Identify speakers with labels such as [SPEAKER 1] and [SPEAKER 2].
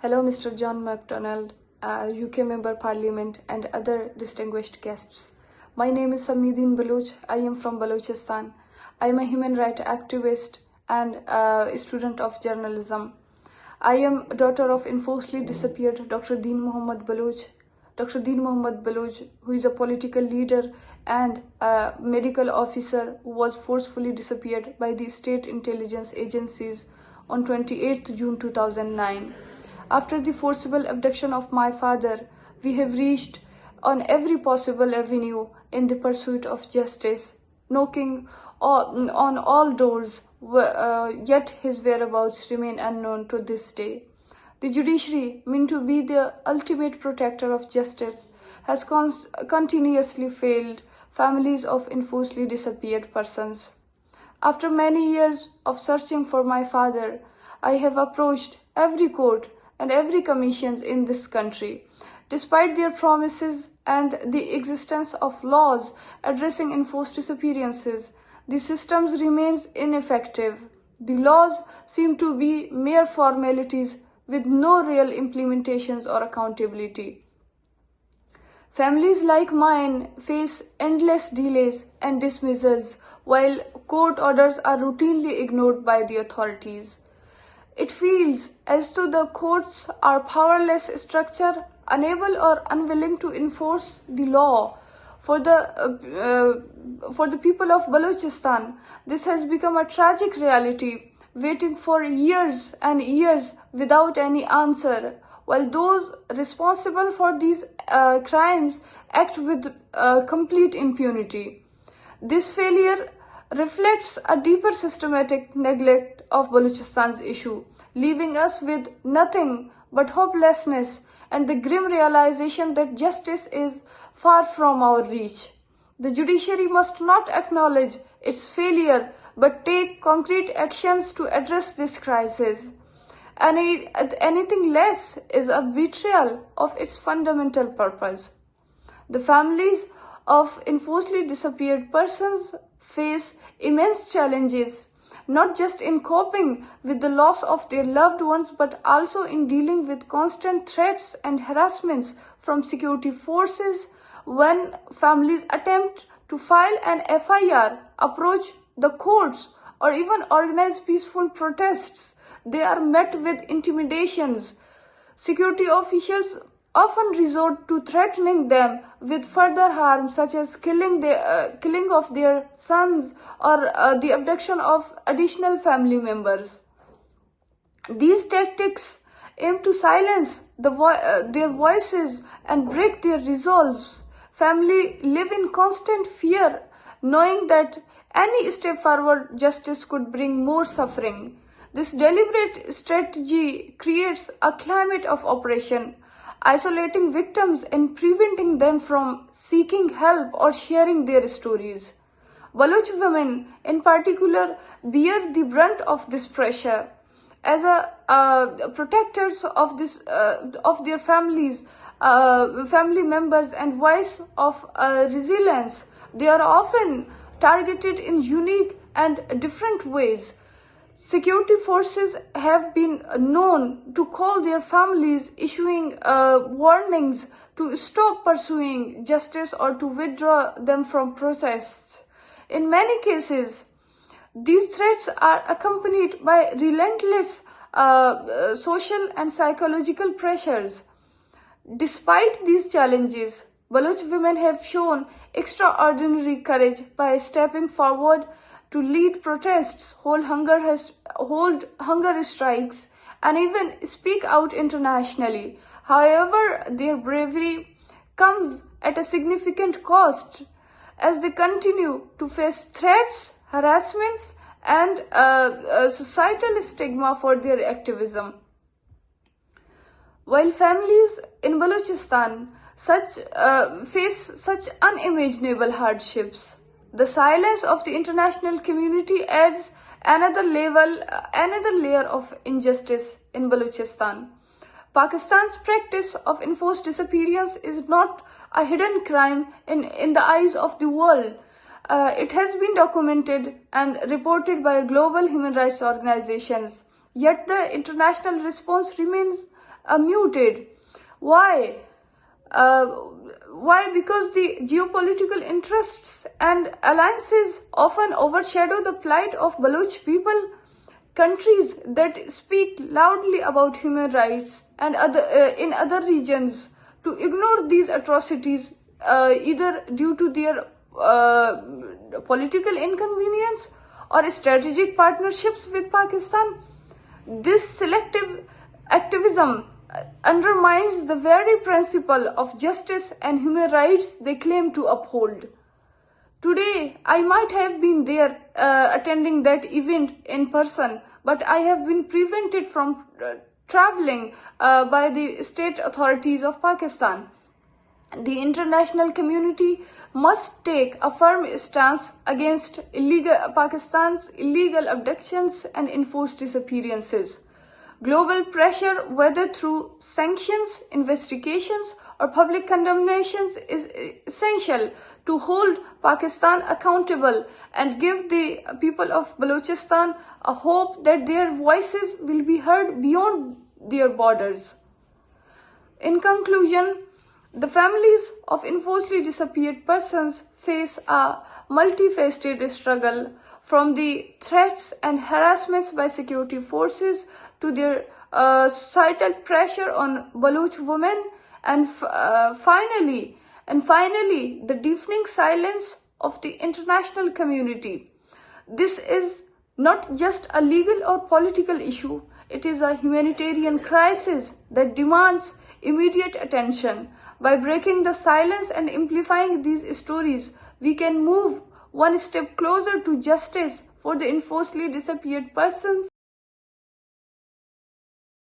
[SPEAKER 1] Hello, Mr. John McDonnell, UK Member Parliament, and other distinguished guests. My name is Sammi Deen Baloch. I am from Balochistan. I am a human rights activist and a student of journalism. I am a daughter of enforcedly disappeared Dr. Deen Mohammed Baloch. Dr. Deen Mohammed Baloch, who is a political leader and a medical officer, was forcefully disappeared by the state intelligence agencies on 28th June 2009. After the forcible abduction of my father, we have reached on every possible avenue in the pursuit of justice, knocking on all doors, yet his whereabouts remain unknown to this day. The judiciary, meant to be the ultimate protector of justice, has continuously failed families of enforcedly disappeared persons. After many years of searching for my father, I have approached every court and every commission in this country. Despite their promises and the existence of laws addressing enforced disappearances, the systems remains ineffective. The laws seem to be mere formalities with no real implementations or accountability. Families like mine face endless delays and dismissals, while court orders are routinely ignored by the authorities. It feels as though the courts are powerless structure, unable or unwilling to enforce the law. For the people of Balochistan, this has become a tragic reality, waiting for years and years without any answer, while those responsible for these crimes act with complete impunity. This failure reflects a deeper systematic neglect of Balochistan's issue, leaving us with nothing but hopelessness and the grim realization that justice is far from our reach. The judiciary must not acknowledge its failure but take concrete actions to address this crisis. Anything less is a betrayal of its fundamental purpose. The families of enforcedly disappeared persons face immense challenges, not just in coping with the loss of their loved ones, but also in dealing with constant threats and harassments from security forces. When families attempt to file an FIR, approach the courts, or even organize peaceful protests, they are met with intimidations. Security officials often resort to threatening them with further harm, such as killing of their sons or the abduction of additional family members. These tactics aim to silence their voices and break their resolves. Families live in constant fear, knowing that any step forward justice could bring more suffering. This deliberate strategy creates a climate of oppression, isolating victims and preventing them from seeking help or sharing their stories. Baloch women, in particular, bear the brunt of this pressure. As protectors of their families, family members, and voice of resilience, they are often targeted in unique and different ways. Security forces have been known to call their families, issuing warnings to stop pursuing justice or to withdraw them from protests. In many cases, these threats are accompanied by relentless social and psychological pressures. Despite these challenges, Baloch women have shown extraordinary courage by stepping forward to lead protests, hold hunger strikes, and even speak out internationally. However, their bravery comes at a significant cost, as they continue to face threats, harassments, and societal stigma for their activism. While families in Balochistan face such unimaginable hardships, the silence of the international community adds another layer of injustice in Balochistan. Pakistan's practice of enforced disappearance is not a hidden crime in the eyes of the world. It has been documented and reported by global human rights organizations. Yet the international response remains muted. Why? Why? Because the geopolitical interests and alliances often overshadow the plight of Baloch people. Countries that speak loudly about human rights and in other regions to ignore these atrocities either due to their political inconvenience or strategic partnerships with Pakistan. This selective activism undermines the very principle of justice and human rights they claim to uphold. Today, I might have been there attending that event in person, but I have been prevented from traveling by the state authorities of Pakistan. The international community must take a firm stance against Pakistan's illegal abductions and enforced disappearances. Global pressure, whether through sanctions, investigations, or public condemnations, is essential to hold Pakistan accountable and give the people of Balochistan a hope that their voices will be heard beyond their borders. In conclusion, the families of enforcedly disappeared persons face a multifaceted struggle, from the threats and harassments by security forces to their societal pressure on Baloch women, and finally, the deafening silence of the international community. This is not just a legal or political issue, it is a humanitarian crisis that demands immediate attention. By breaking the silence and amplifying these stories, we can move one step closer to justice for the enforcedly disappeared persons